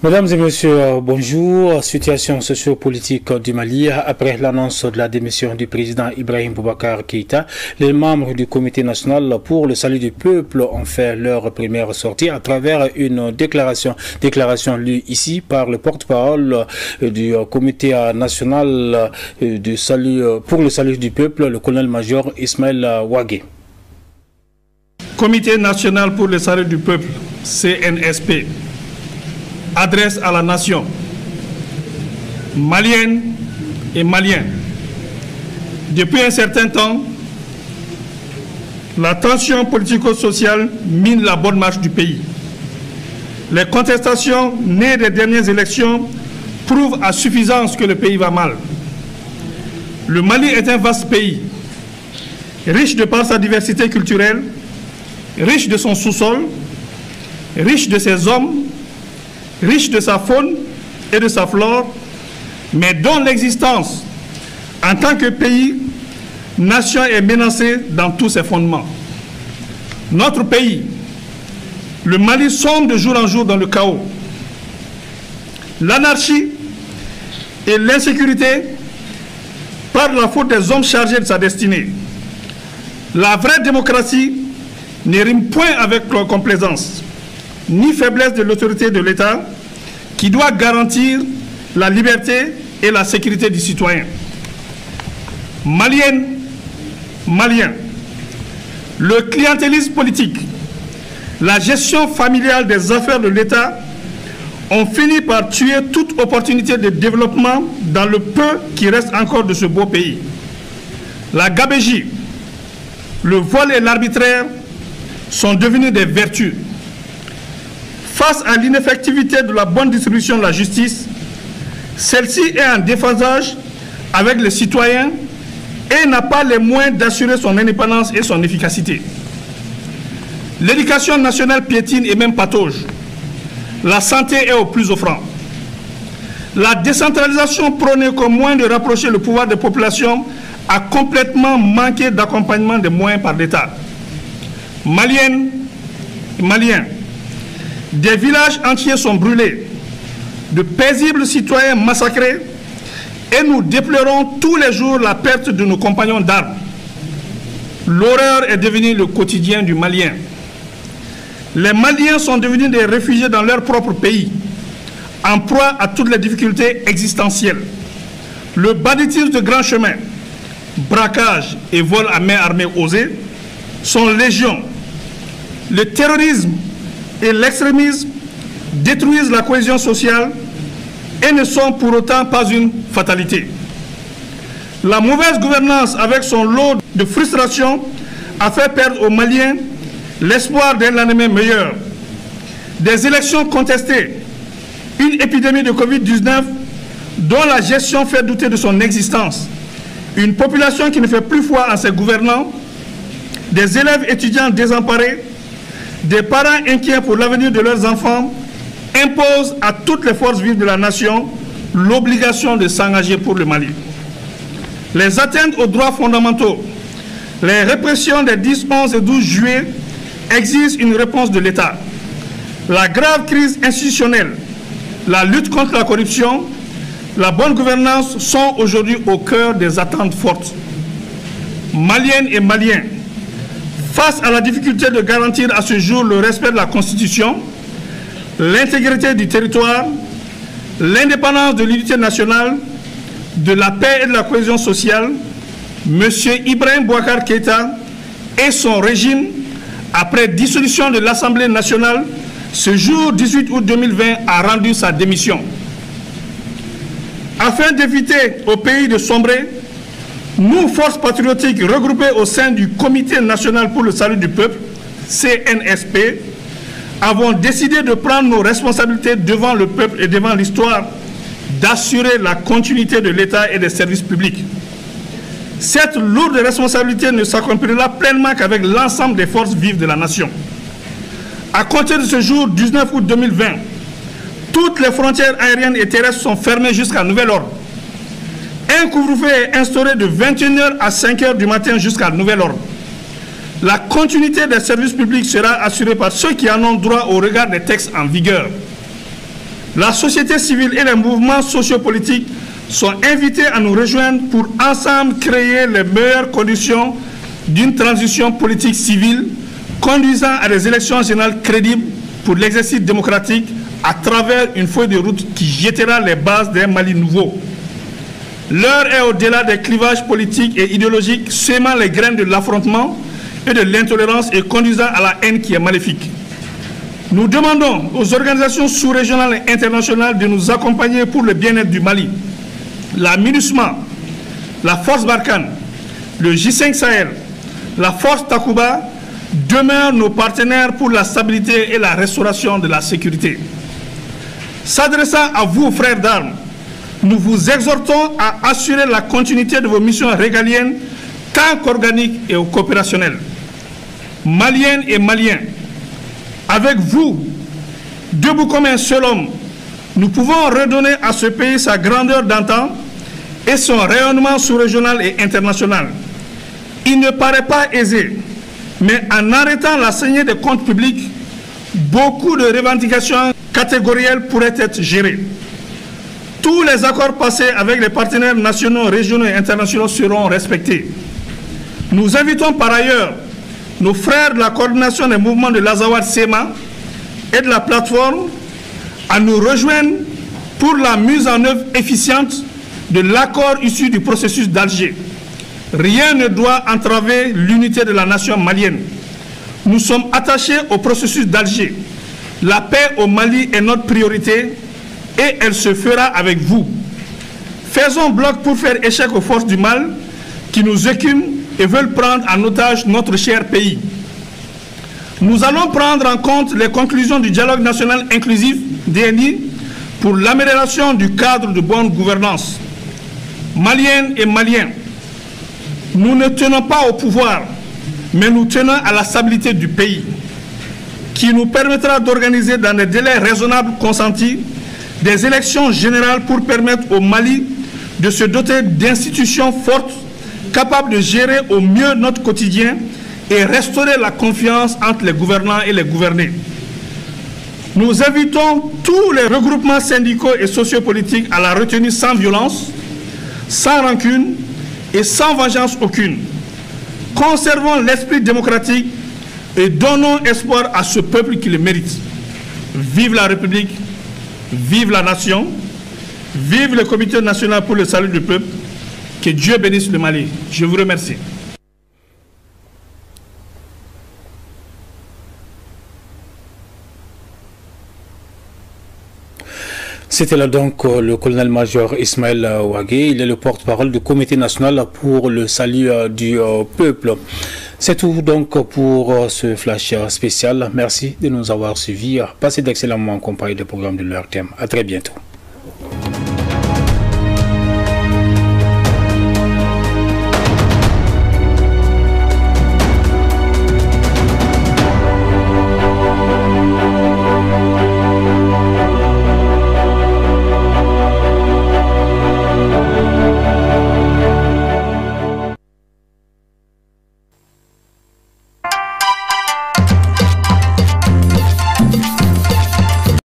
Mesdames et messieurs, bonjour. Situation socio-politique du Mali. Après l'annonce de la démission du président Ibrahim Boubacar Keïta, les membres du Comité national pour le salut du peuple ont fait leur première sortie à travers une déclaration lue ici par le porte-parole du Comité national pour le salut du peuple, le colonel-major Ismaël Ouagé. Comité national pour le salut du peuple, CNSP, adresse à la nation, malienne et maliens. Depuis un certain temps, la tension politico-sociale mine la bonne marche du pays. Les contestations nées des dernières élections prouvent à suffisance que le pays va mal. Le Mali est un vaste pays, riche de par sa diversité culturelle, riche de son sous-sol, riche de ses hommes, riche de sa faune et de sa flore, mais dont l'existence en tant que pays, nation est menacée dans tous ses fondements. Notre pays, le Mali, sombre de jour en jour dans le chaos. L'anarchie et l'insécurité par la faute des hommes chargés de sa destinée. La vraie démocratie ne rime point avec complaisance, ni faiblesse de l'autorité de l'État qui doit garantir la liberté et la sécurité du citoyen. Maliennes, Maliens, le clientélisme politique, la gestion familiale des affaires de l'État ont fini par tuer toute opportunité de développement dans le peu qui reste encore de ce beau pays. La gabégie, le vol et l'arbitraire sont devenus des vertus. Face à l'ineffectivité de la bonne distribution de la justice, celle-ci est en déphasage avec les citoyens et n'a pas les moyens d'assurer son indépendance et son efficacité. L'éducation nationale piétine et même patauge. La santé est au plus offrant. La décentralisation prônée comme moyen de rapprocher le pouvoir des populations a complètement manqué d'accompagnement des moyens par l'État. Maliennes et Maliens, des villages entiers sont brûlés, de paisibles citoyens massacrés, et nous déplorons tous les jours la perte de nos compagnons d'armes. L'horreur est devenue le quotidien du Malien. Les Maliens sont devenus des réfugiés dans leur propre pays, en proie à toutes les difficultés existentielles. Le banditisme de grand chemin, braquage et vol à main armée osés sont légion. Le terrorisme et l'extrémisme détruisent la cohésion sociale et ne sont pour autant pas une fatalité. La mauvaise gouvernance avec son lot de frustration a fait perdre aux Maliens l'espoir d'un lendemain meilleur. Des élections contestées, une épidémie de Covid-19 dont la gestion fait douter de son existence, une population qui ne fait plus foi en ses gouvernants, des élèves étudiants désemparés, des parents inquiets pour l'avenir de leurs enfants imposent à toutes les forces vives de la nation l'obligation de s'engager pour le Mali. Les atteintes aux droits fondamentaux, les répressions des 10, 11 et 12 juillet exigent une réponse de l'État. La grave crise institutionnelle, la lutte contre la corruption, la bonne gouvernance sont aujourd'hui au cœur des attentes fortes. Maliennes et Maliens, face à la difficulté de garantir à ce jour le respect de la Constitution, l'intégrité du territoire, l'indépendance de l'unité nationale, de la paix et de la cohésion sociale, M. Ibrahim Boubacar Keïta et son régime, après dissolution de l'Assemblée nationale, ce jour 18 août 2020, a rendu sa démission. Afin d'éviter au pays de sombrer, nous, forces patriotiques regroupées au sein du Comité national pour le salut du peuple, CNSP, avons décidé de prendre nos responsabilités devant le peuple et devant l'histoire, d'assurer la continuité de l'État et des services publics. Cette lourde responsabilité ne s'accomplira pleinement qu'avec l'ensemble des forces vives de la nation. À compter de ce jour, 19 août 2020, toutes les frontières aériennes et terrestres sont fermées jusqu'à nouvel ordre. Un couvre-feu est instauré de 21h à 5h du matin jusqu'à nouvel ordre. La continuité des services publics sera assurée par ceux qui en ont droit au regard des textes en vigueur. La société civile et les mouvements sociopolitiques sont invités à nous rejoindre pour ensemble créer les meilleures conditions d'une transition politique civile conduisant à des élections générales crédibles pour l'exercice démocratique à travers une feuille de route qui jettera les bases d'un Mali nouveau. L'heure est au-delà des clivages politiques et idéologiques sémant les graines de l'affrontement et de l'intolérance et conduisant à la haine qui est maléfique. Nous demandons aux organisations sous-régionales et internationales de nous accompagner pour le bien-être du Mali. La MINUSMA, la Force Barkhane, le J5 Sahel, la Force Takuba demeurent nos partenaires pour la stabilité et la restauration de la sécurité. S'adressant à vous, frères d'armes, nous vous exhortons à assurer la continuité de vos missions régaliennes tant qu'organiques et coopérationnelles. Maliennes et Maliens, avec vous, debout comme un seul homme, nous pouvons redonner à ce pays sa grandeur d'antan et son rayonnement sous-régional et international. Il ne paraît pas aisé, mais en arrêtant la saignée des comptes publics, beaucoup de revendications catégorielles pourraient être gérées. Tous les accords passés avec les partenaires nationaux, régionaux et internationaux seront respectés. Nous invitons par ailleurs nos frères de la coordination des mouvements de l'Azawad-Sema et de la plateforme à nous rejoindre pour la mise en œuvre efficiente de l'accord issu du processus d'Alger. Rien ne doit entraver l'unité de la nation malienne. Nous sommes attachés au processus d'Alger. La paix au Mali est notre priorité et elle se fera avec vous. Faisons bloc pour faire échec aux forces du mal qui nous écument et veulent prendre en otage notre cher pays. Nous allons prendre en compte les conclusions du dialogue national inclusif DNI pour l'amélioration du cadre de bonne gouvernance. Maliennes et Maliens, nous ne tenons pas au pouvoir, mais nous tenons à la stabilité du pays, qui nous permettra d'organiser dans des délais raisonnables consentis des élections générales pour permettre au Mali de se doter d'institutions fortes, capables de gérer au mieux notre quotidien et restaurer la confiance entre les gouvernants et les gouvernés. Nous invitons tous les regroupements syndicaux et sociopolitiques à la retenue sans violence, sans rancune et sans vengeance aucune. Conservons l'esprit démocratique et donnons espoir à ce peuple qui le mérite. Vive la République, vive la nation, vive le Comité national pour le salut du peuple. Que Dieu bénisse le Mali. Je vous remercie. C'était là donc le colonel-major Ismaël Ouagué. Il est le porte-parole du Comité national pour le salut du peuple. C'est tout donc pour ce flash spécial. Merci de nous avoir suivis. Passez d'excellents moments en compagnie des programmes de l'heure thème. À très bientôt.